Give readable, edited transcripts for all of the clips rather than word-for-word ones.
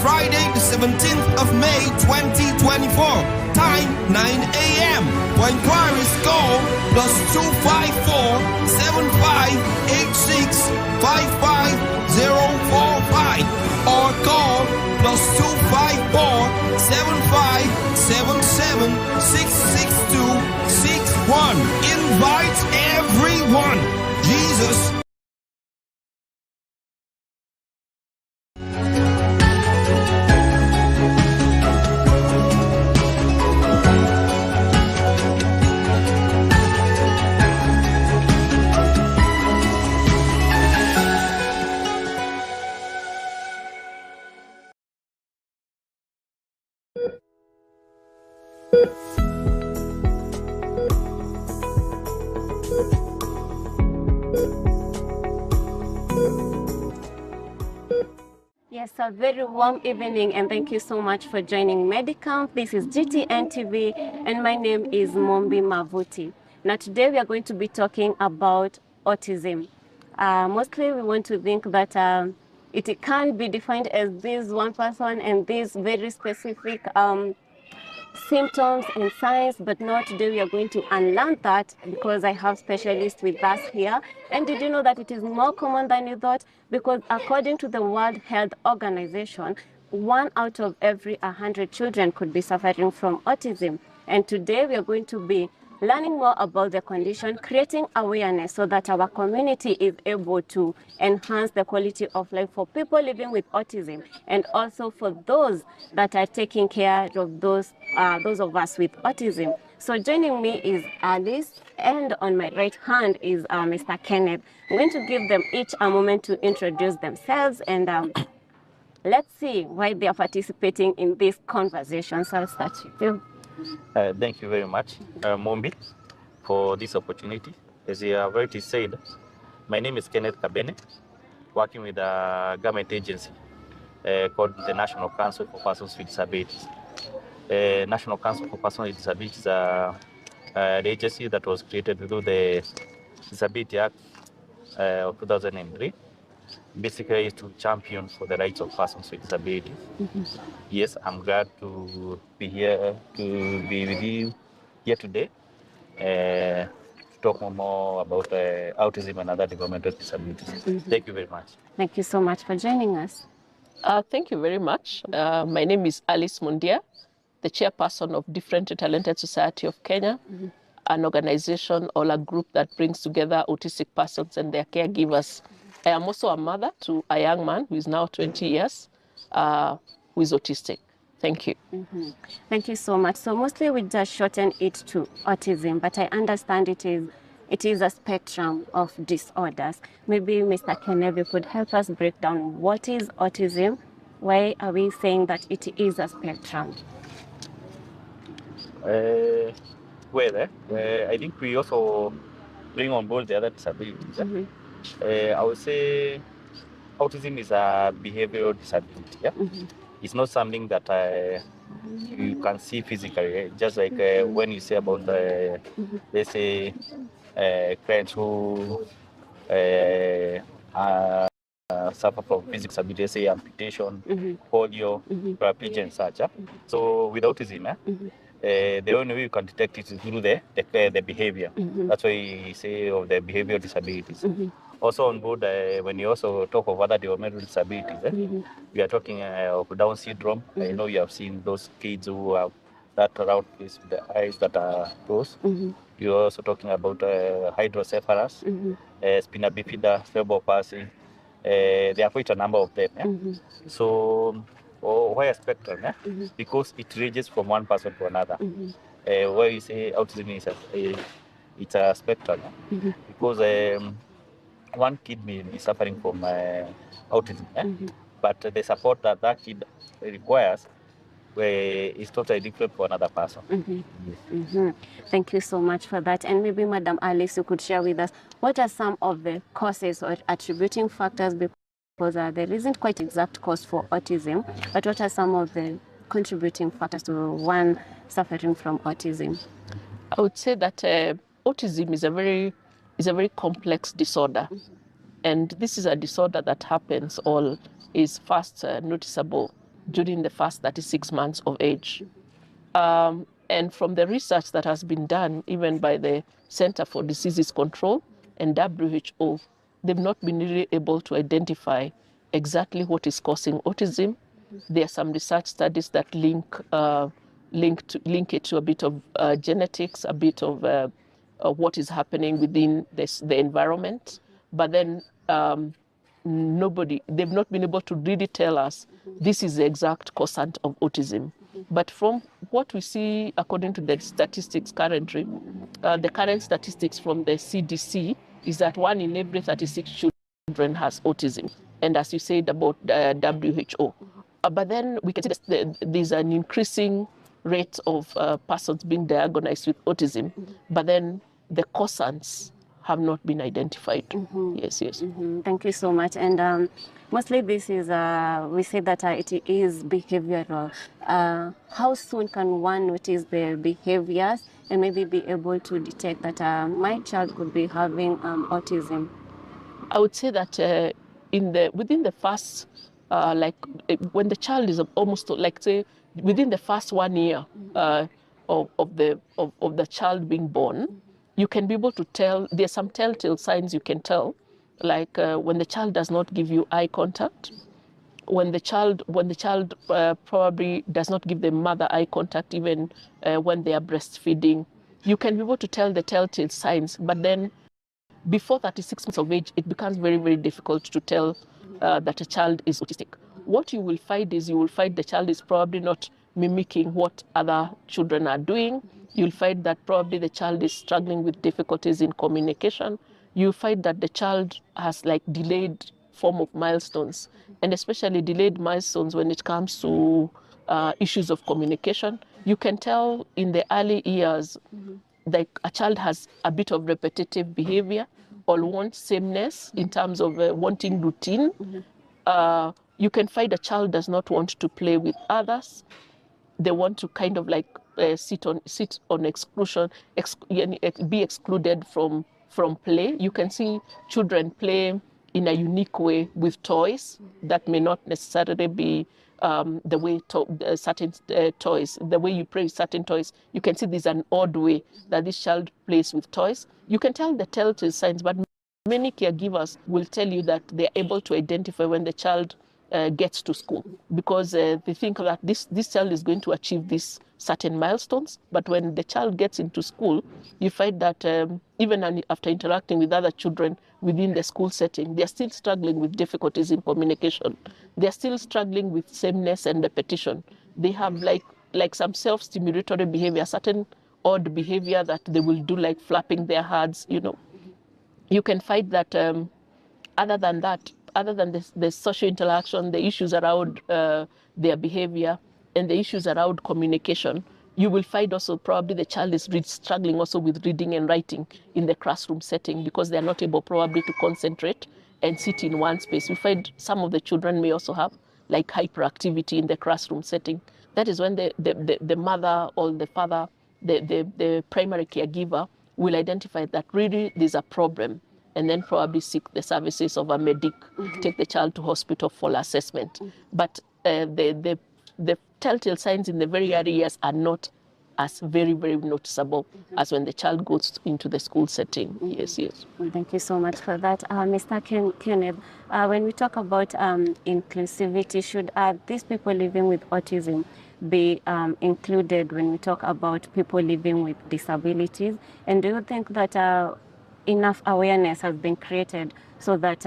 Friday, the 17th of May, 2024. Time 9 a.m. For inquiries, call +254 7586 55045 or call +254 7577 662 61. Invite everyone. Jesus. Yes, a very warm evening, and thank you so much for joining Medi. This is GTN TV, and my name is Mumbi Mavuti. Now, today we are going to be talking about autism. Mostly, we want to think that it can't be defined as this one person and this very specific symptoms and signs, but now today we are going to unlearn that because I have specialists with us here. And did you know that it is more common than you thought? Because according to the World Health Organization, 1 out of every 100 children could be suffering from autism. And today we are going to be learning more about the condition, creating awareness so that our community is able to enhance the quality of life for people living with autism, and also for those that are taking care of those of us with autism. So joining me is Alice, and on my right hand is Mr. Kenneth. I'm going to give them each a moment to introduce themselves, and let's see why they are participating in this conversation. So I'll start with you. Thank you very much, Mumbi, for this opportunity. As you have already said, my name is Kenneth Kabene, working with a government agency called the National Council for Persons with Disabilities. National Council for Persons with Disabilities is the agency that was created through the Disability Act of 2003. Basically, is to champion for the rights of persons with disabilities. Mm-hmm. Yes, I'm glad to be here, to be with you here today, to talk more about autism and other developmental disabilities. Mm-hmm. Thank you very much. Thank you so much for joining us. Thank you very much. My name is Alice Mundia, the chairperson of Different Talented Society of Kenya, mm-hmm. an organization or a group that brings together autistic persons and their caregivers. I am also a mother to a young man who is now 20 years, who is autistic. Thank you. Mm-hmm. Thank you so much. So mostly we just shorten it to autism, but I understand it is a spectrum of disorders. Maybe Mr. Kenneth could help us break down what is autism. Why are we saying that it is a spectrum? I think we also bring on board the other disabilities. Mm-hmm. I would say autism is a behavioral disability. Yeah? Mm-hmm. It's not something that you can see physically. Just like when you say about, let's say, clients who suffer from physical disability, say amputation, mm-hmm. polio, mm-hmm. paraplegia, and such. Yeah? Mm-hmm. So with autism, mm-hmm. The only way you can detect it is through the behavior. Mm-hmm. That's why we say of the behavioral disabilities. Mm-hmm. Also on board, when you also talk of other developmental disabilities, mm-hmm. we are talking of Down syndrome. Mm-hmm. I know you have seen those kids who have that round face with the eyes that are closed. Mm-hmm. You're also talking about hydrocephalus, mm-hmm. Spina bifida, cerebral palsy. There are quite a number of them. Yeah? Mm-hmm. So, why a spectrum? Yeah? Mm-hmm. Because it ranges from one person to another. Mm-hmm. Where you say autism is it's a spectrum. Yeah? Mm-hmm. Because one kid may be suffering from autism, mm-hmm. but the support that kid requires is totally different for another person. Mm-hmm. Yes. Mm-hmm. Thank you so much for that. And maybe Madam Alice, you could share with us what are some of the causes or attributing factors, because there isn't quite exact cause for autism, but what are some of the contributing factors to one suffering from autism? I would say that autism is a very complex disorder. Mm-hmm. And this is a disorder that happens or is first noticeable during the first 36 months of age. And from the research that has been done, even by the Center for Diseases Control and WHO, they've not been really able to identify exactly what is causing autism. There are some research studies that link it to a bit of genetics, a bit of what is happening within the environment. But then they've not been able to really tell us this is the exact causant of autism. But from what we see, according to the statistics currently, the current statistics from the CDC is that 1 in every 36 children has autism. And as you said about WHO. But then we can see that there's an increasing rate of persons being diagnosed with autism, but then the causants have not been identified. Yes. Thank you so much. And mostly this is, we say that it is behavioral. How soon can one notice the behaviors and maybe be able to detect that my child could be having autism? I would say that within the first, when the child is almost like, say, within the first 1 year of the child being born, you can be able to tell. There's some telltale signs you can tell, like when the child does not give you eye contact, when the child probably does not give the mother eye contact even when they are breastfeeding. You can be able to tell the telltale signs, but then before 36 months of age, it becomes very, very difficult to tell that a child is autistic. What you will find is the child is probably not mimicking what other children are doing. You'll find that probably the child is struggling with difficulties in communication. You'll find that the child has like delayed form of milestones, and especially delayed milestones when it comes to issues of communication. You can tell in the early years like a child has a bit of repetitive behavior or wants sameness in terms of wanting routine. You can find a child does not want to play with others. They want to kind of like sit on exclusion, be excluded from play. You can see children play in a unique way with toys that may not necessarily be the way certain toys, the way you play with certain toys. You can see there's an odd way that this child plays with toys. You can tell the telltale signs, but many caregivers will tell you that they're able to identify when the child gets to school, because they think that this child is going to achieve these certain milestones. But when the child gets into school, you find that even after interacting with other children within the school setting, they're still struggling with difficulties in communication. They're still struggling with sameness and repetition. They have like some self-stimulatory behavior, certain odd behavior that they will do, like flapping their hands, You can find that other than the social interaction, the issues around their behavior, and the issues around communication, you will find also probably the child is struggling also with reading and writing in the classroom setting, because they are not able probably to concentrate and sit in one space. We find some of the children may also have like hyperactivity in the classroom setting. That is when the mother or the father, the primary caregiver, will identify that really there's a problem, and then probably seek the services of a medic, take the child to hospital for assessment. But the telltale signs in the very early years are not as very, very noticeable as when the child goes into the school setting. Yes. Well, thank you so much for that. Mr. Kenneth, when we talk about inclusivity, should these people living with autism be included when we talk about people living with disabilities? And do you think that enough awareness has been created so that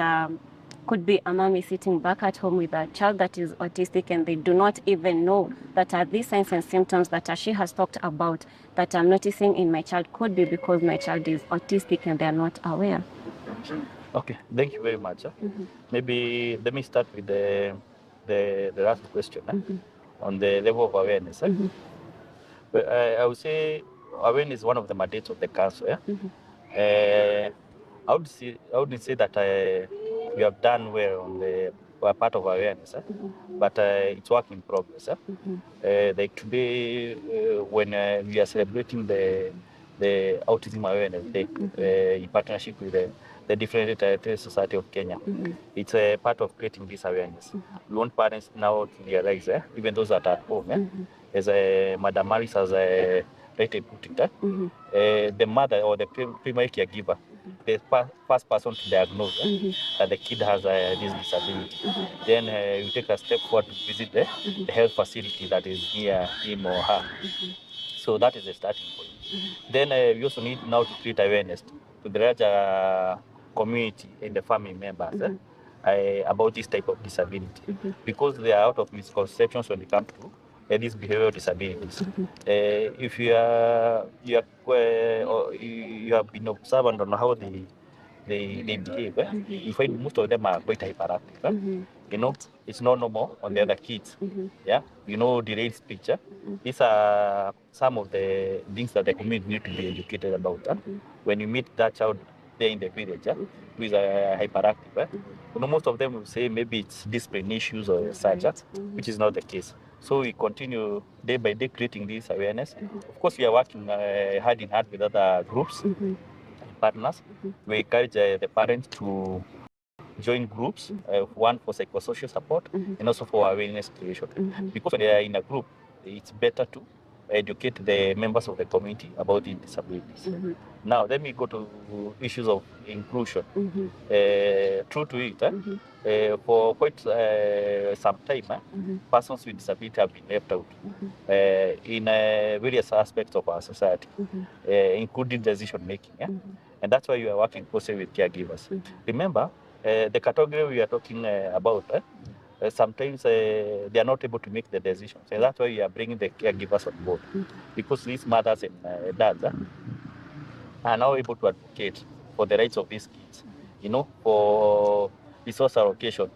could be a mommy sitting back at home with a child that is autistic, and they do not even know that these signs and symptoms that she has talked about that I'm noticing in my child could be because my child is autistic and they're not aware? Okay, thank you very much. Maybe let me start with the last question on the level of awareness. But I would say awareness is one of the mandates of the council. I would say that we have done well on the part of awareness, but it's work in progress. Like today, when we are celebrating the Autism Awareness Day in partnership with the different Intellectual Society of Kenya. It's a part of creating this awareness. We want parents now to realize, even those that are at home, as Madam Maris has rightly put it, the mother or the primary caregiver, the first person to diagnose that the kid has this disability. Then you take a step forward to visit the health facility that is near him or her. So that is the starting point. Then we also need now to create awareness to the larger community and the family members about this type of disability, because they are out of misconceptions when it comes to these behavioral disabilities. If you have been observant on how they behave, you find most of them are quite hyperactive. You know, it's not normal on the other kids. Yeah, you know, delayed speech. These are some of the things that the community need to be educated about. When you meet that child there in the village who is hyperactive, you know, most of them will say maybe it's discipline issues or such, which is not the case. So we continue day by day creating this awareness. Of course, we are working hand in hand with other groups, partners. We encourage the parents to join groups, one for psychosocial support and also for awareness creation. Because when they are in a group, it's better to educate the members of the community about the disabilities. Now, let me go to issues of inclusion. True to it, for quite some time, persons with disability have been left out in various aspects of our society, including decision making. And that's why you are working closely with caregivers. Remember, the category we are talking about, sometimes they are not able to make the decisions. And that's why we are bringing the caregivers on board. Because these mothers and dads are now able to advocate for the rights of these kids, you know, for resource allocation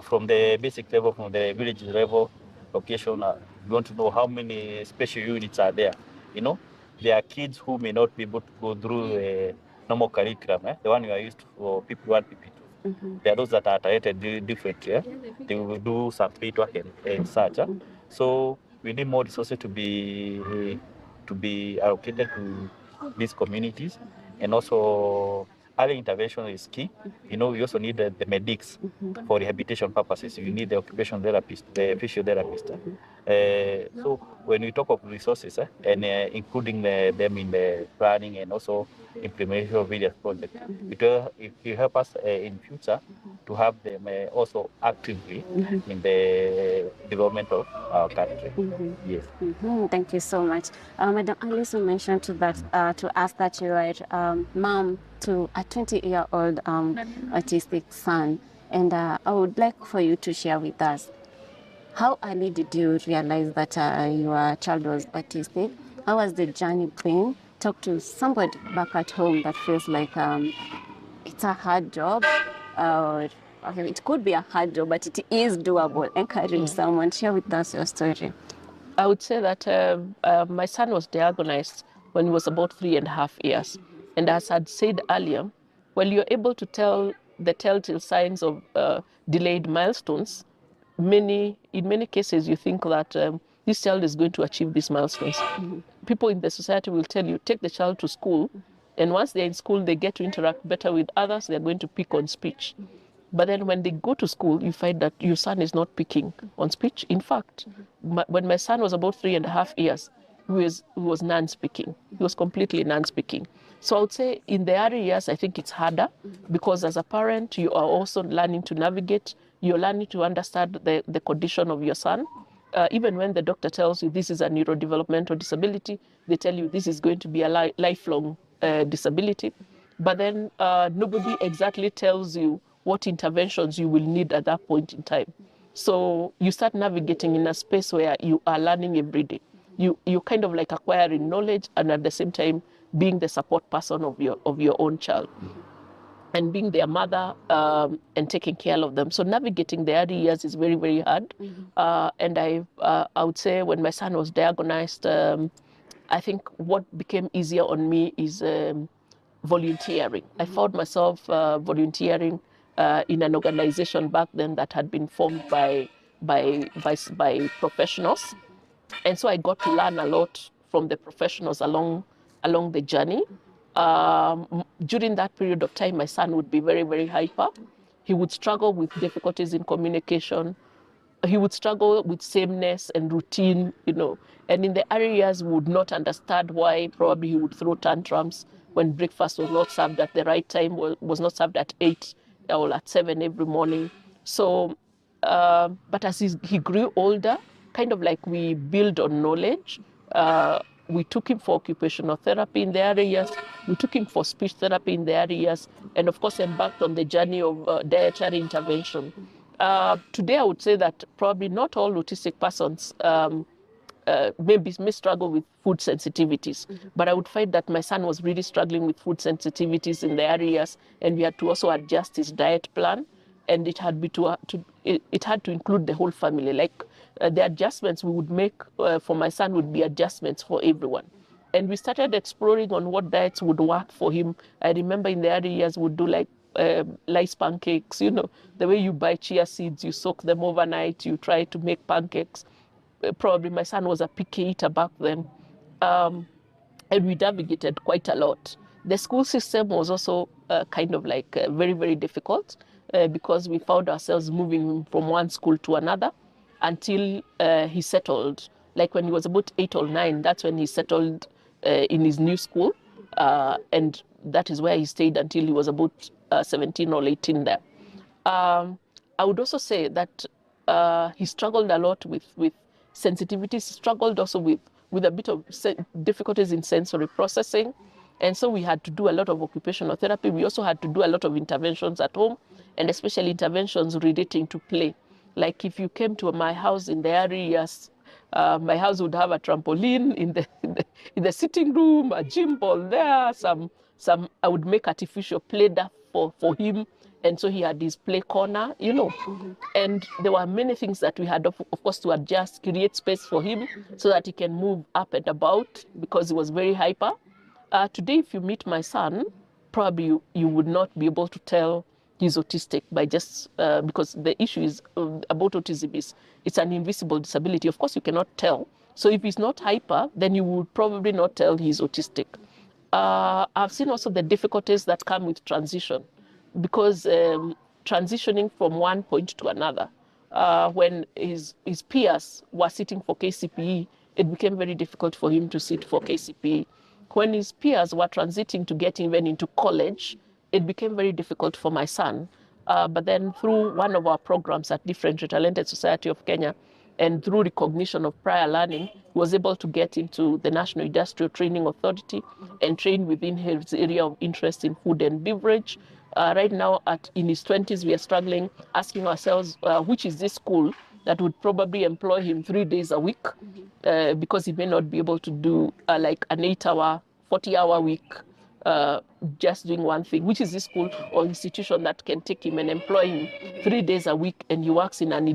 from the basic level, from the village level location. We want to know how many special units are there. You know, there are kids who may not be able to go through the normal curriculum, the one you are used to for PP1, PP2. There are those that are targeted differently. They will do some paid work and such. So we need more resources to be allocated to these communities, and also early intervention is key. You know, we also need the medics for rehabilitation purposes. You need the occupational therapist, the physiotherapist. So when we talk of resources and including them in the planning and also implementation of various projects, it will help us in future to have them also actively in the development of our country. Yes. Thank you so much. Madam Alice, you mentioned to us that you are mom to a 20-year-old autistic son. And I would like for you to share with us, how early did you realize that your child was autistic? How has the journey been? Talk to somebody back at home that feels like it's a hard job. Okay, it could be a hard job, but it is doable. Encourage someone. Share with us your story. I would say that my son was diagnosed when he was about 3.5 years. And as I'd said earlier, when you're able to tell the telltale signs of delayed milestones, in many cases you think that this child is going to achieve these milestones. People in the society will tell you, take the child to school, and once they're in school, they get to interact better with others, they're going to pick on speech. But then when they go to school, you find that your son is not picking on speech. In fact, when my son was about 3.5 years, he was non-speaking. He was completely non-speaking. So I would say in the early years, I think it's harder because as a parent, you are also learning to navigate. You're learning to understand the condition of your son. Even when the doctor tells you this is a neurodevelopmental disability, they tell you this is going to be a lifelong disability. But then nobody exactly tells you what interventions you will need at that point in time. So you start navigating in a space where you are learning every day. You kind of like acquiring knowledge and at the same time being the support person of your own child and being their mother and taking care of them. So navigating the early years is very, very hard. And I would say when my son was diagnosed, I think what became easier on me is volunteering. I found myself volunteering in an organization back then that had been formed by professionals. And so I got to learn a lot from the professionals along the journey. During that period of time, my son would be very, very hyper. He would struggle with difficulties in communication. He would struggle with sameness and routine, and in the areas would not understand why probably he would throw tantrums when breakfast was not served at the right time, was not served at 8 or at 7 every morning. So, but as he grew older, kind of like we build on knowledge, we took him for occupational therapy in the areas, we took him for speech therapy in the areas, and of course embarked on the journey of dietary intervention. Today, I would say that probably not all autistic persons may struggle with food sensitivities, but I would find that my son was really struggling with food sensitivities in the areas, and we had to also adjust his diet plan, and it had to include the whole family. Like the adjustments we would make for my son would be adjustments for everyone. And we started exploring on what diets would work for him. I remember in the early years we'd do like rice pancakes, the way you buy chia seeds, you soak them overnight, you try to make pancakes. Probably my son was a picky eater back then. And we navigated quite a lot. The school system was also kind of like very, very difficult because we found ourselves moving from one school to another until he settled. Like when he was about 8 or 9, that's when he settled in his new school. And that is where he stayed until he was about 17 or 18 there. I would also say that he struggled a lot with sensitivities, struggled also with a bit of difficulties in sensory processing. And so we had to do a lot of occupational therapy. We also had to do a lot of interventions at home, and especially interventions relating to play. Like if you came to my house in the areas, my house would have a trampoline in the sitting room, a gym ball there, some I would make artificial play there for him. And so he had his play corner, and there were many things that we had, of course, to adjust, create space for him so that he can move up and about because he was very hyper. Today, if you meet my son, probably you would not be able to tell he's autistic by just because the issue is about autism is it's an invisible disability. Of course, you cannot tell. So if he's not hyper, then you would probably not tell he's autistic. I've seen also the difficulties that come with transition, because transitioning from one point to another, when his peers were sitting for KCPE, it became very difficult for him to sit for KCPE. When his peers were transiting to get even into college, it became very difficult for my son. But then through one of our programs at Different Talented Society of Kenya, and through recognition of prior learning, he was able to get into the National Industrial Training Authority and train within his area of interest in food and beverage. Right now, in his 20s, we are struggling, asking ourselves, which is this school that would probably employ him 3 days a week, because he may not be able to do like an 8-hour, 40-hour week, just doing one thing, which is this school or institution that can take him and employ him 3 days a week, and he works in an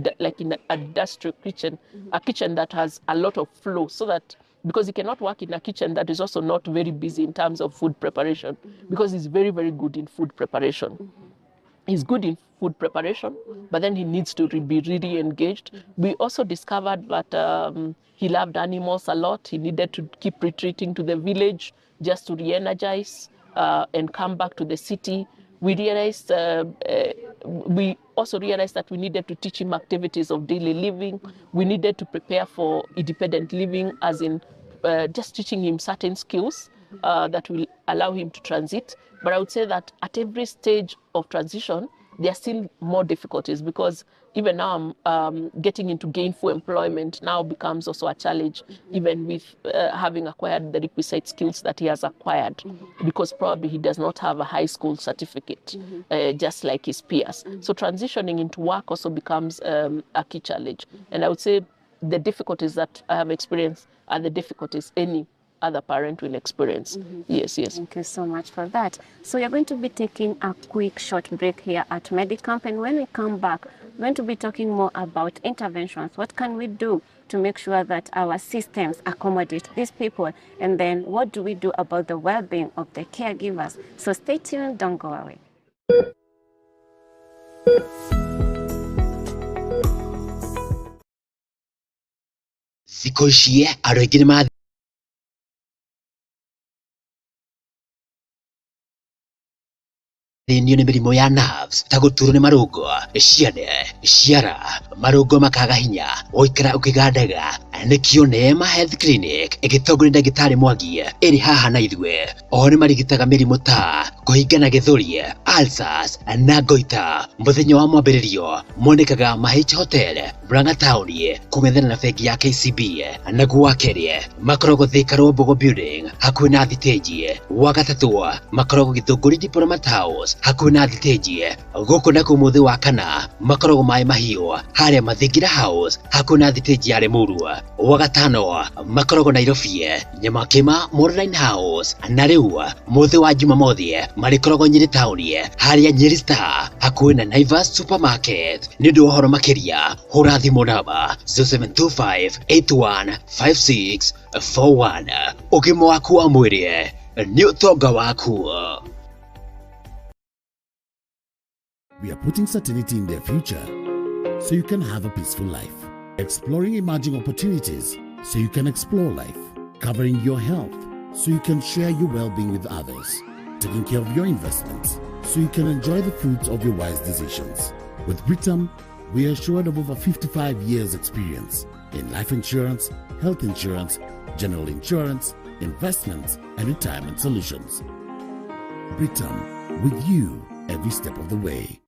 industrial kitchen, a kitchen that has a lot of flow, so that because he cannot work in a kitchen that is also not very busy in terms of food preparation, because he's very, very good in food preparation. He's good in food preparation, but then he needs to be really engaged. We also discovered that he loved animals a lot. He needed to keep retreating to the village just to re-energize and come back to the city. We also realized that we needed to teach him activities of daily living. We needed to prepare for independent living, as in just teaching him certain skills that will allow him to transit. But I would say that at every stage of transition, there are still more difficulties, because even now getting into gainful employment now becomes also a challenge, even with having acquired the requisite skills that he has acquired, because probably he does not have a high school certificate, just like his peers. So transitioning into work also becomes a key challenge. And I would say the difficulties that I have experienced are the difficulties any other parent will experience. Yes. Thank you so much for that. So you're going to be taking a quick short break here at Medicamp, and when we come back, we're going to be talking more about interventions. What can we do to make sure that our systems accommodate these people, and then what do we do about the well-being of the caregivers? So stay tuned, don't go away. Zikoshie arogine thĩnio nĩ mĩrimũ ya nerves ta gũturwo nĩ marũngo, ciande, ciara, marũngo makaga hinya, gũikara ũkĩgandaga. Nĩkĩo Neema Health Clinic ĩgĩtongorio nĩ ndagĩtarĩ Mwangi ĩrĩ haha na ithuĩ. Oho nĩ marigitaga mĩrimũ ta kũhingana gĩthũri, ulcers na goita. Mũthenya wa mwambĩrĩrio monekaga Mahich Hotel, Murang'a Town, kũng'ethana na bengi ya KCB. Naguo wa kerĩ makoragwo Thika Mbogo Building hakuhĩ na thitĩnji. Wa gatatũ makoragwo Gĩthũngũri Diplomat House hakuhĩ na thitĩnji. Gũkũ na kũmũthĩ wa kana makoragwo Maĩ Mahiũ harĩa Mathingira House hakuhĩ na thitĩnji ya Limuru. Wa gatano makoragwo Nairobi Nyamakĩma Moreline House. Na rĩu mũthĩ wa Jumamothi marĩkoragwo Nyĩrĩ Town harĩa Nyĩrĩ Star hakuhĩ na Naivas Supermarket. Nĩ ũndũ wa ũhoro makĩria hũra thimũ namba 0725865641. Ũgima waku wa mwĩrĩ nĩ ũtonga waku. We are putting certainty in their future so you can have a peaceful life. Exploring emerging opportunities so you can explore life. Covering your health so you can share your well-being with others. Taking care of your investments so you can enjoy the fruits of your wise decisions. With Britam, we are assured of over 55 years experience in life insurance, health insurance, general insurance, investments, and retirement solutions. Britam, with you every step of the way.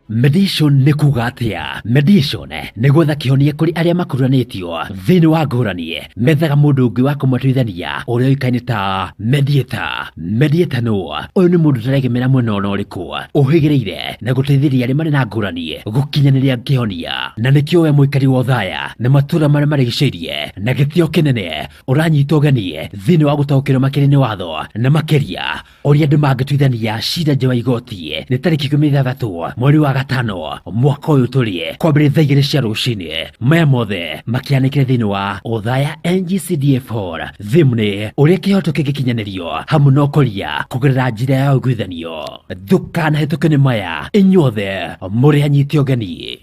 Mediation nĩ kuuga atĩa? Mediation nĩ gwetha kĩhonia kũrĩ arĩa makururanĩtio thĩinĩ wa ngũrani. Methaga mũndũ ũngĩ wa kũmatuithania ũrĩa ũĩkaine ta mediator. Mediator nũ? Ũyũ nĩ mũndũ ũtaregemera mwena ona ũrĩkũ, ũhĩgĩrĩire na gũteithĩrĩria arĩa marĩ na ngũrani gũkinyanĩria kĩhonia. Na nĩkĩo we mũikari wa ũthaya na matũũra marĩa marigicĩirie na gĩtĩo kĩnene ũranyitwo ũgeni thĩinĩ wa gũtaũkĩrwo makĩria nĩ watho na makĩria ũrĩa andũ mangĩtuithania cira nja wa igoti. Nĩ tarĩki 16 mweri wa gatano mwaka ũyũ tũrĩ kwambĩrĩria thaa 2 cia rũcinĩ. Maya mothe makĩanĩkire thĩinĩ wa ũthaya NGCDF Hall. Thĩmu nĩ ũrĩa kĩhoto kĩngĩkinyanĩrio hamwe na ũkũria kũgerera njĩra ya ũiguithanio. Ndũkanahĩtũke nĩ maya, inyuothe mũrĩ anyiti ũgeni.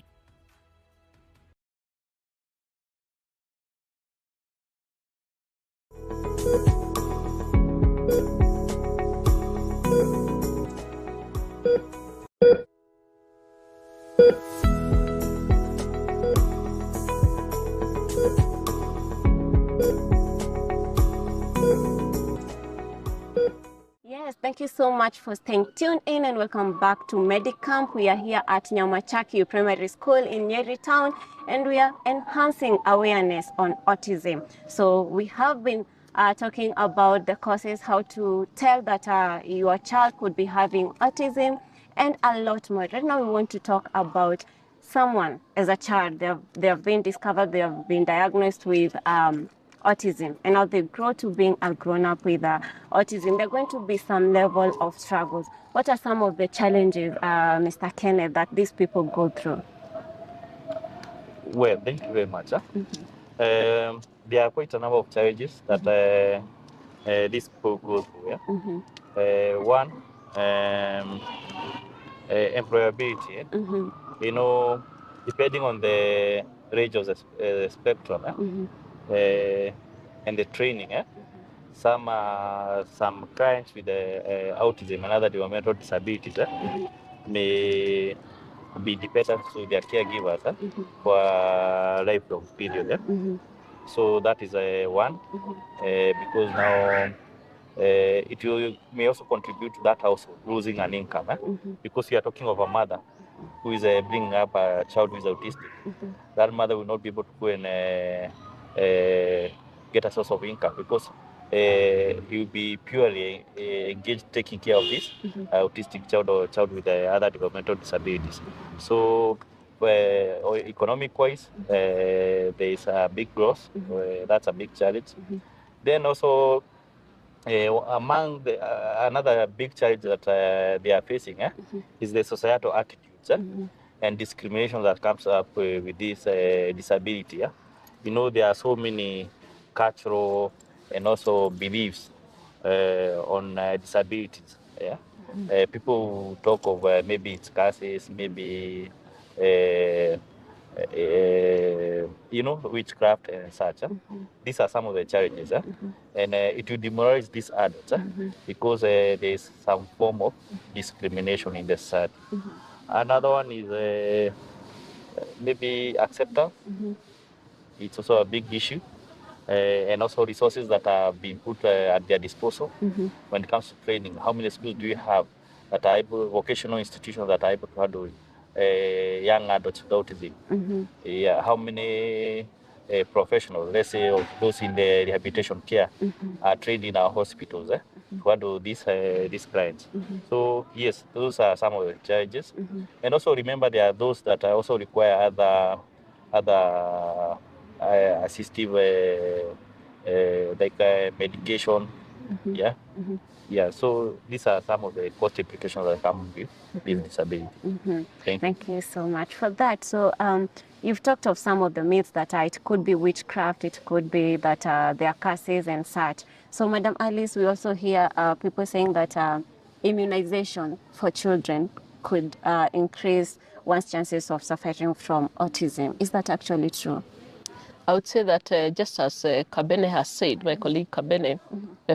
Yes, thank you so much for staying tuned in and welcome back to Medi Camp. We are here at Nyamachaki Primary School in Nyeri Town and we are enhancing awareness on autism. So we have been talking about the causes, how to tell that your child could be having autism and a lot more. Right now we want to talk about someone as a child, they have been discovered, they have been diagnosed with autism, and now they grow to being a grown-up with autism. There are going to be some level of struggles. What are some of the challenges, Mr. Kenneth, that these people go through? Well, thank you very much. There are quite a number of challenges that these people go through. Yeah? One, employability. You know, depending on the range of the spectrum and the training, some clients with autism and other developmental disabilities may be dependent on their caregivers for a lifelong period. So that is one, because now it may also contribute to that household losing an income, because you are talking of a mother who is bringing up a child who is autistic. That mother will not be able to go and get a source of income, because he will be purely engaged taking care of this autistic child or child with other developmental disabilities. So economic-wise, there is a big loss. That's a big challenge. Then also, among another big challenge that they are facing is the societal attitudes and discrimination that comes up with this disability. You know, there are so many cultural and also beliefs on disabilities. People talk of maybe it's curses, maybe witchcraft and such. These are some of the challenges, and it will demoralize these adults because there is some form of discrimination in the society. Another one is maybe acceptance. It's also a big issue. And also resources that are being put at their disposal when it comes to training. How many schools do you have that are able, vocational institutions that are able to handle young adults with autism? Yeah, how many professionals, let's say of those in the rehabilitation care, are trained in our hospitals to handle these clients? So yes, those are some of the challenges. And also remember there are those that also require other assistive medication. Yeah, so these are some of the cost implications that come with this disability. Thank you so much for that. So you've talked of some of the myths that it could be witchcraft, it could be that there are curses and such. So Madam Alice, we also hear people saying that immunization for children could increase one's chances of suffering from autism. Is that actually true? I would say that just as Kabene has said, my colleague Kabene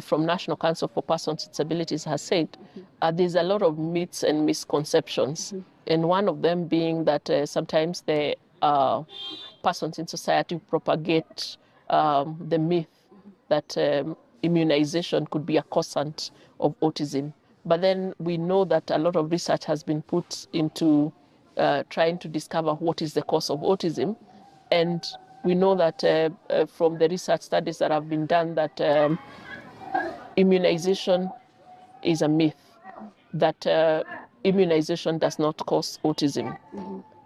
from National Council for Persons with Disabilities has said, there's a lot of myths and misconceptions. And one of them being that sometimes the persons in society propagate the myth that immunization could be a causant of autism. But then we know that a lot of research has been put into trying to discover what is the cause of autism. And we know that from the research studies that have been done that immunization is a myth, that immunization does not cause autism.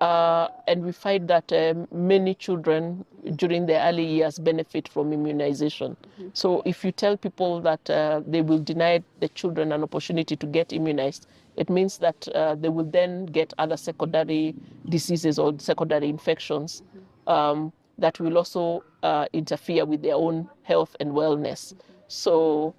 And we find that many children during their early years benefit from immunization. So if you tell people that they will deny the children an opportunity to get immunized, it means that they will then get other secondary diseases or secondary infections that will also interfere with their own health and wellness. So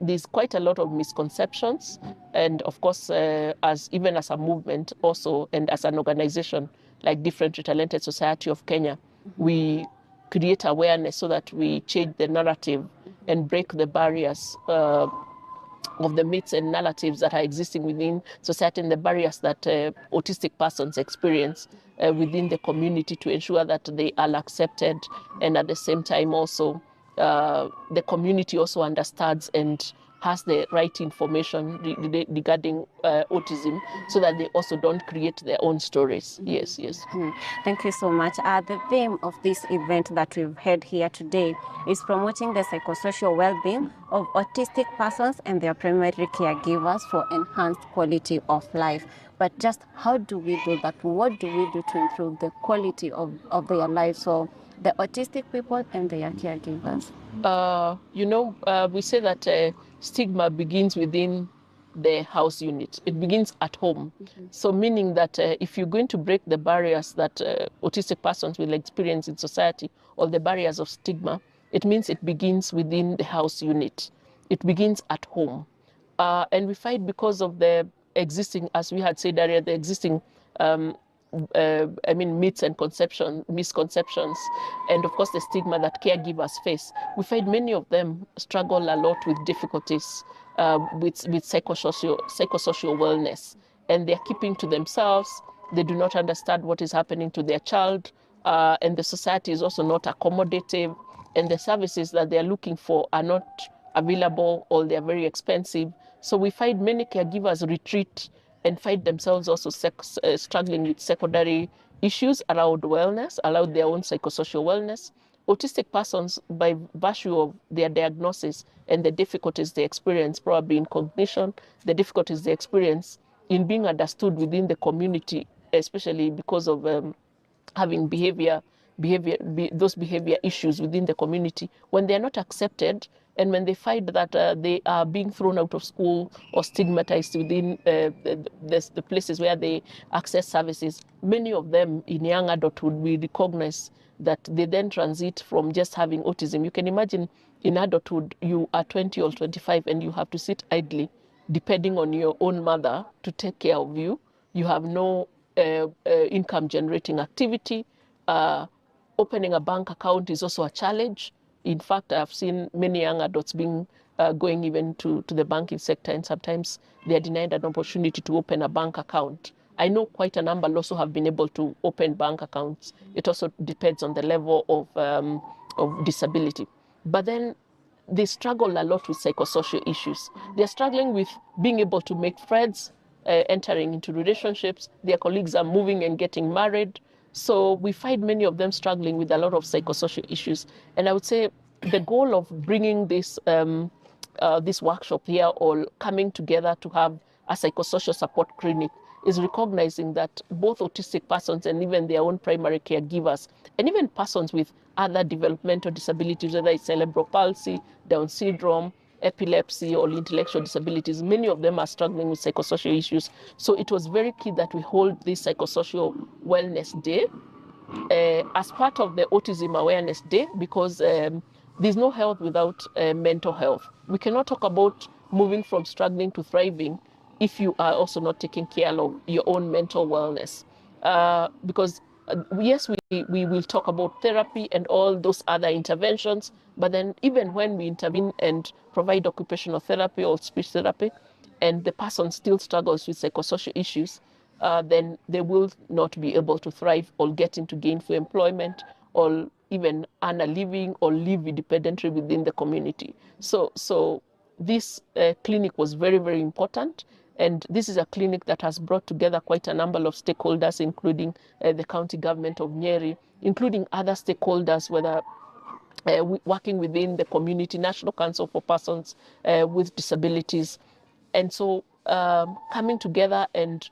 there's quite a lot of misconceptions, and of course, even as a movement also, and as an organization like Differently Talented Society of Kenya, we create awareness so that we change the narrative and break the barriers of the myths and narratives that are existing within society and the barriers that autistic persons experience within the community to ensure that they are accepted, and at the same time also the community also understands and has the right information regarding autism, so that they also don't create their own stories. Yes. Thank you so much. The theme of this event that we've had here today is promoting the psychosocial well-being of autistic persons and their primary caregivers for enhanced quality of life. But just how do we do that? What do we do to improve the quality of their lives for the autistic people and their caregivers? We say that stigma begins within the house unit. It begins at home. So meaning that if you're going to break the barriers that autistic persons will experience in society, or the barriers of stigma, it means it begins within the house unit. It begins at home. And we fight because of the existing, as we had said earlier, the existing myths and misconceptions, and of course the stigma that caregivers face. We find many of them struggle a lot with difficulties with psychosocial wellness, and they're keeping to themselves. They do not understand what is happening to their child, and the society is also not accommodative, and the services that they're looking for are not available, or they're very expensive. So we find many caregivers retreat and find themselves also struggling with secondary issues around wellness, around their own psychosocial wellness. Autistic persons, by virtue of their diagnosis and the difficulties they experience, probably in cognition, the difficulties they experience in being understood within the community, especially because of having those behavior issues within the community, when they're not accepted, and when they find that they are being thrown out of school or stigmatized within the places where they access services, many of them in young adulthood, we recognize that they then transit from just having autism. You can imagine in adulthood, you are 20 or 25 and you have to sit idly, depending on your own mother to take care of you. You have no income generating activity. Opening a bank account is also a challenge. In fact, I've seen many young adults going even to the banking sector, and sometimes they are denied an opportunity to open a bank account. I know quite a number also have been able to open bank accounts. It also depends on the level of disability. But then they struggle a lot with psychosocial issues. They're struggling with being able to make friends, entering into relationships. Their colleagues are moving and getting married. So we find many of them struggling with a lot of psychosocial issues. And I would say the goal of bringing this workshop here, or coming together to have a psychosocial support clinic, is recognizing that both autistic persons and even their own primary caregivers, and even persons with other developmental disabilities, whether it's cerebral palsy, Down syndrome, epilepsy, or intellectual disabilities, many of them are struggling with psychosocial issues. So it was very key that we hold this psychosocial wellness day as part of the Autism Awareness Day, because there's no health without mental health. We cannot talk about moving from struggling to thriving if you are also not taking care of your own mental wellness. Because yes, we will talk about therapy and all those other interventions, but then even when we intervene and provide occupational therapy or speech therapy, and the person still struggles with psychosocial issues, then they will not be able to thrive or get into gainful employment, or even earn a living or live independently within the community. So this clinic was very, very important. And this is a clinic that has brought together quite a number of stakeholders, including the county government of Nyeri, including other stakeholders, whether working within the community, National Council for Persons with Disabilities. And so coming together and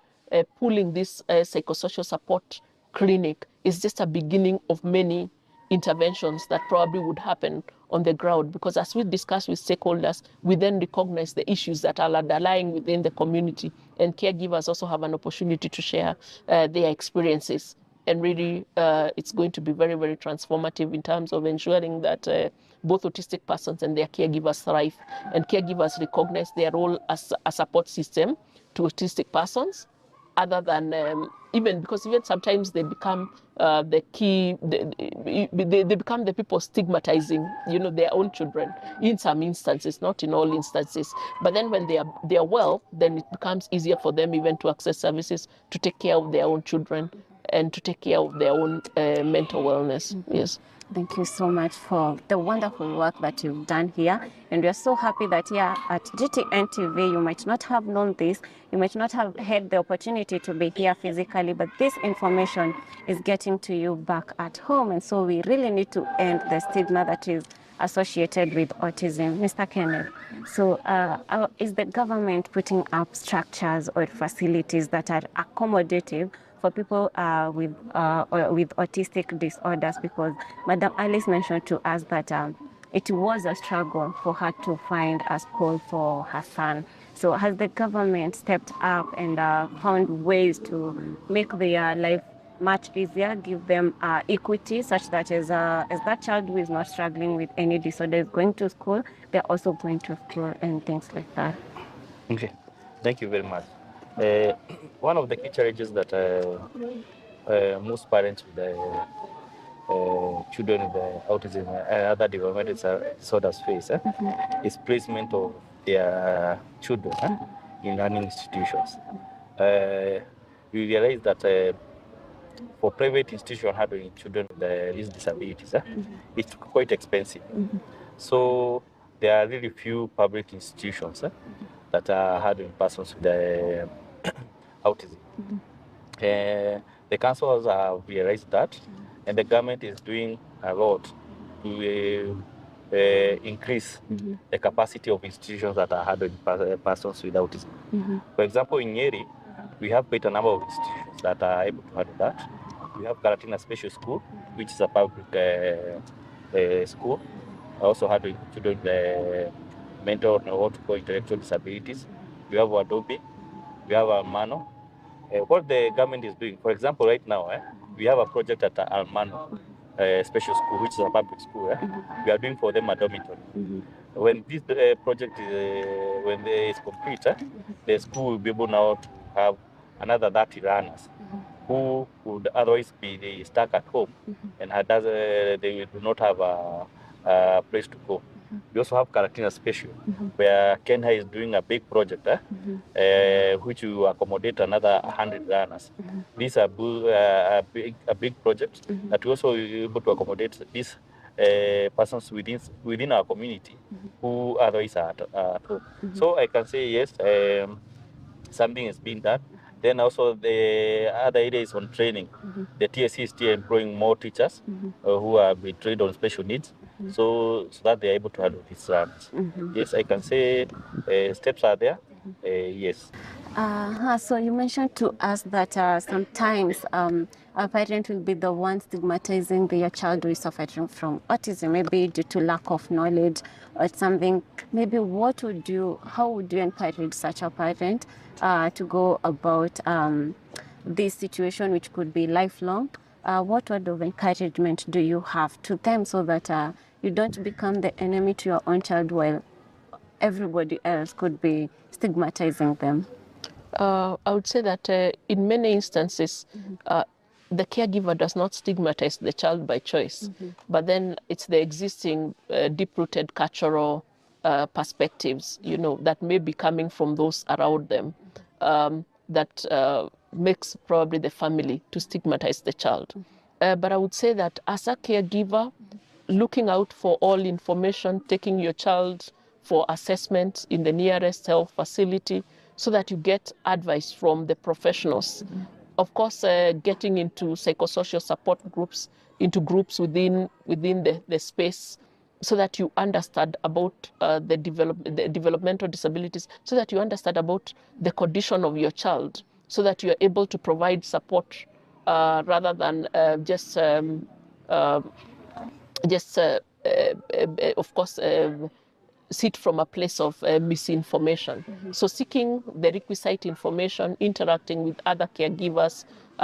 pulling this psychosocial support clinic is just a beginning of many interventions that probably would happen on the ground, because as we discuss with stakeholders, we then recognize the issues that are underlying within the community, and caregivers also have an opportunity to share their experiences. And really, it's going to be very, very transformative in terms of ensuring that both autistic persons and their caregivers thrive, and caregivers recognize their role as a support system to autistic persons, other than even because even sometimes they become the key, they become the people stigmatizing, their own children in some instances, not in all instances. But then when they are well, then it becomes easier for them even to access services, to take care of their own children, and to take care of their own mental wellness. Yes. Thank you so much for the wonderful work that you've done here. And we're so happy that here at GTN TV, you might not have known this, you might not have had the opportunity to be here physically, but this information is getting to you back at home. And so we really need to end the stigma that is associated with autism. Mr. Kenneth, so is the government putting up structures or facilities that are accommodative for people with autistic disorders? Because Madam Alice mentioned to us that it was a struggle for her to find a school for her son. So has the government stepped up and found ways to make their life much easier, give them equity, such that as that child who is not struggling with any disorder is going to school, they're also going to school and things like that? Okay, thank you very much. One of the key challenges that most parents with children with autism and other developmental disorders face is placement of their children in learning institutions. We realize that for private institutions handling children with these disabilities, it's quite expensive. So there are really few public institutions that are handling persons with autism. The councils have realized that, and the government is doing a lot to increase the capacity of institutions that are handling persons with autism. For example, in Nyeri, we have quite a number of institutions that are able to handle that. We have Karatina Special School, which is a public school, also handling children with mental or intellectual disabilities. We have Adobe, we have Almano. What the government is doing, for example, right now, we have a project at Almano Special School, which is a public school. We are doing for them a dormitory. When this project is complete, the school will be able now to have another 30 runners who would otherwise be stuck at home and they do not have a place to go. We also have Karatina Special, where Kenya is doing a big project, which will accommodate another 100 runners. These are a big project that we also able to accommodate these persons within our community who otherwise are at home. So I can say yes, something is being done. Then also the other area is on training. The TSC is still employing more teachers who are being trained on special needs, so that they are able to handle these runs. Yes, I can say steps are there. Yes. So you mentioned to us that sometimes a parent will be the one stigmatizing their child who is suffering from autism, maybe due to lack of knowledge or something. Maybe how would you encourage such a parent to go about this situation, which could be lifelong? What word of encouragement do you have to them so that you don't become the enemy to your own child while everybody else could be stigmatizing them? I would say that in many instances, the caregiver does not stigmatize the child by choice, but then it's the existing deep-rooted cultural perspectives, that may be coming from those around them, that makes probably the family to stigmatize the child. But I would say that as a caregiver, looking out for all information, taking your child for assessment in the nearest health facility so that you get advice from the professionals. Of course, getting into psychosocial support groups, into groups within the space, so that you understand about the developmental disabilities, so that you understand about the condition of your child, so that you are able to provide support rather than just of course, sit from a place of misinformation. So seeking the requisite information, interacting with other caregivers,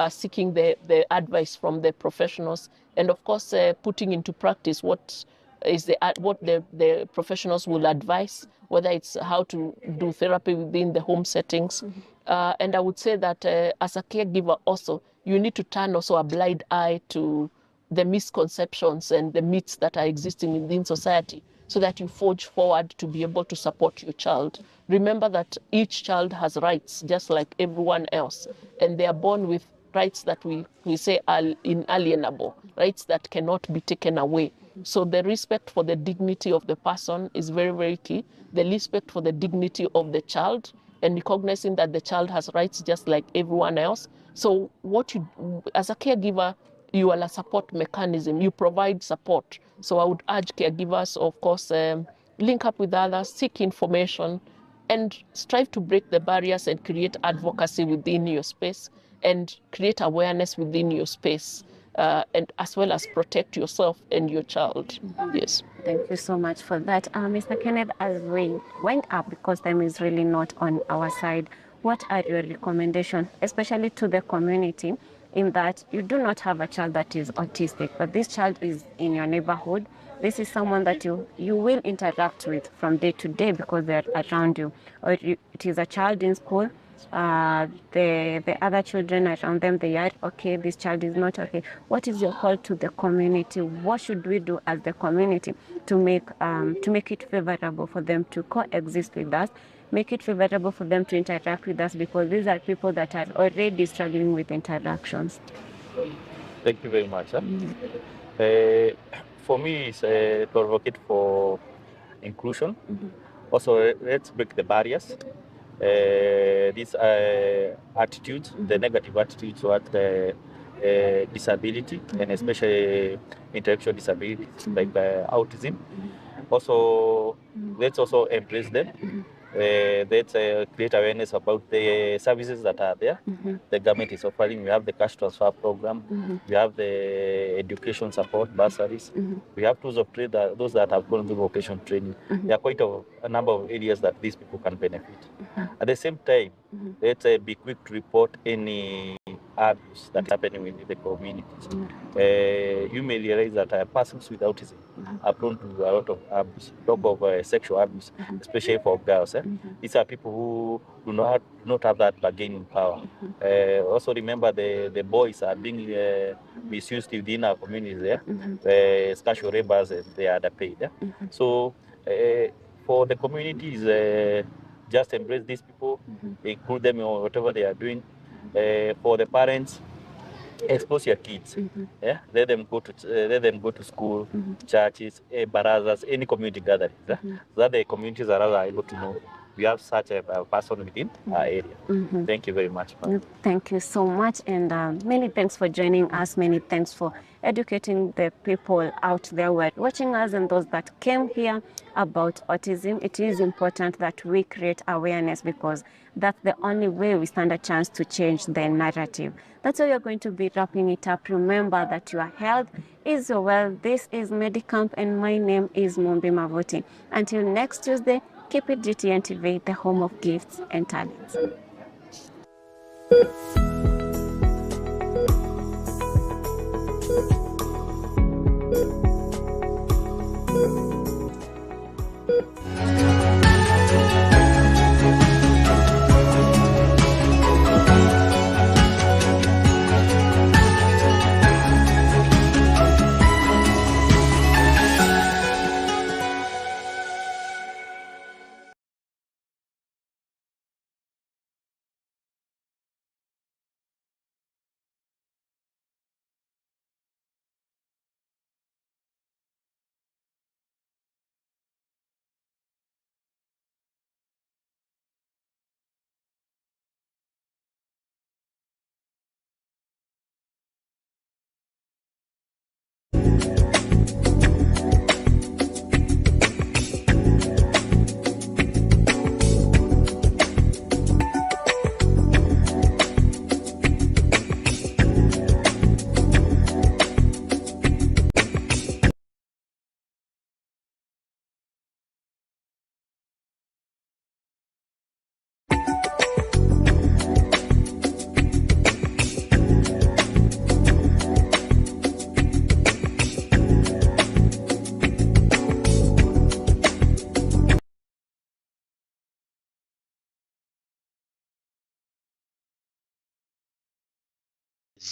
seeking the advice from the professionals, and of course, putting into practice what the professionals will advise, whether it's how to do therapy within the home settings. And I would say that as a caregiver also, you need to turn also a blind eye to the misconceptions and the myths that are existing within society, so that you forge forward to be able to support your child. Remember that each child has rights just like everyone else, and they are born with rights that we say are inalienable, rights that cannot be taken away. So the respect for the dignity of the person is very, very key. The respect for the dignity of the child, and recognizing that the child has rights just like everyone else. So what you, as a caregiver, you are a support mechanism. You provide support. So I would urge caregivers, of course, link up with others, seek information, and strive to break the barriers and create advocacy within your space and create awareness within your space, and as well as protect yourself and your child. Yes. Thank you so much for that. Mr. Kenneth, as we went up, because time is really not on our side, what are your recommendations, especially to the community, in that you do not have a child that is autistic, but this child is in your neighborhood? This is someone that you will interact with from day to day because they're around you. Or it is a child in school, the other children around them, they are okay, this child is not okay. What is your call to the community? What should we do as the community to make it favorable for them to coexist with us, make it favorable for them to interact with us, because these are people that are already struggling with interactions? Thank you very much. For me, it's to advocate for inclusion. Also, let's break the barriers. These attitudes, the negative attitudes toward disability, and especially intellectual disabilities like autism. Also, let's also embrace them. Let's create awareness about the services that are there. The government is offering. We have the cash transfer program. We have the education support bursaries. We have tools of trade, those that have gone through vocation training. There are quite a number of areas that these people can benefit. At the same time, let's be quick to report any abuse that's happening within the communities. You may realize that persons with autism are prone to a lot of abuse, talk of sexual abuse, especially for girls. These are people who do not have that bargaining power. Also remember the boys are being misused within our communities there, casual laborers, they are underpaid. So for the communities, just embrace these people, include them in whatever they are doing. For the parents, expose your kids. Yeah, let them go to school, churches, barazas, any community gatherings, so that the communities are able to know we have such a person within our area. Thank you very much. Thank you so much, and many thanks for joining us. Many thanks for educating the people out there who are watching us and those that came here about autism. It is important that we create awareness because that's the only way we stand a chance to change the narrative. That's why we are going to be wrapping it up. Remember that your health is your wealth. This is Medicamp, and my name is Mumbi Mavuti. Until next Tuesday, keep it GTN TV, the home of gifts and talents.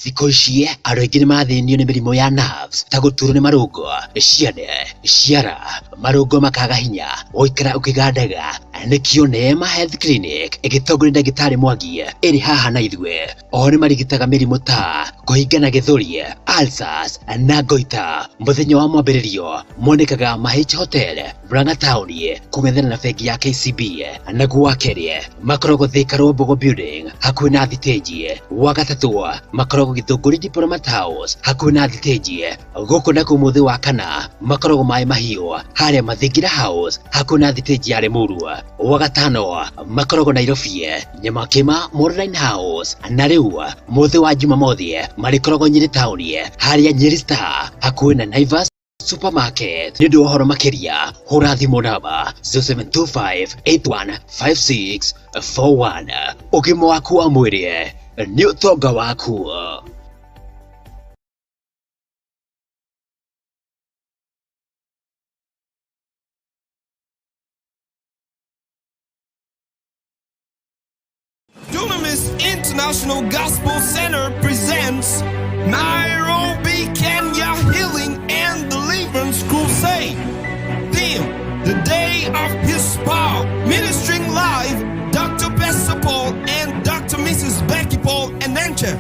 Thikũ ici andũ aingĩ nĩ mathĩnio nĩ mĩrimũ ya nerves ta gũturwo nĩ marũngo, ciande, ciara, marũngo makaga hinya, gũikara ũkĩgandaga. Nĩkĩo Neema Health Clinic ĩgĩtongorio nĩ ndagĩtarĩ Mwangi ĩrĩ haha na ithuĩ. Oho nĩ marigitaga mĩrimũ ta kũhingana gĩthũri, ulcers na goita. Mũthenya wa mwambĩrĩrio monekaga Mahich Hotel, Murang'a Town, kũng'ethana na bengi ya KCB. Naguo wa kerĩ makoragwo Thika Mbogo Building hakuhĩ na thitĩnji. Wa gatatũ makoragwo Gĩthũngũri Diplomat House hakuhĩ na thitĩnji. Gũkũ na mũthĩ wa kana makoragwo Maĩ Mahiũ harĩa Mathingira House hakuhĩ na thitĩnji ya Limuru. Wa gatano makoragwo Nairobi Nyamakima Modern House. Na rĩu mũthĩ wa Jumamothi marĩkoragwo Nyĩrĩ Town harĩa Nyĩrĩ Star hakuhĩ na Naivas Supermarket. Nĩ ũndũ wa ũhoro makĩria hũra thimũ namba 0725815641. Ũgima waku wa mwĩrĩ nĩ ũtonga waku. Dunamis International Gospel Center presents Nairobi, Kenya Healing and Deliverance Crusade. Theme, the day of His power. Ministering live, Dr. Bessa Paul and Dr. Mrs. Becky Paul and Enche.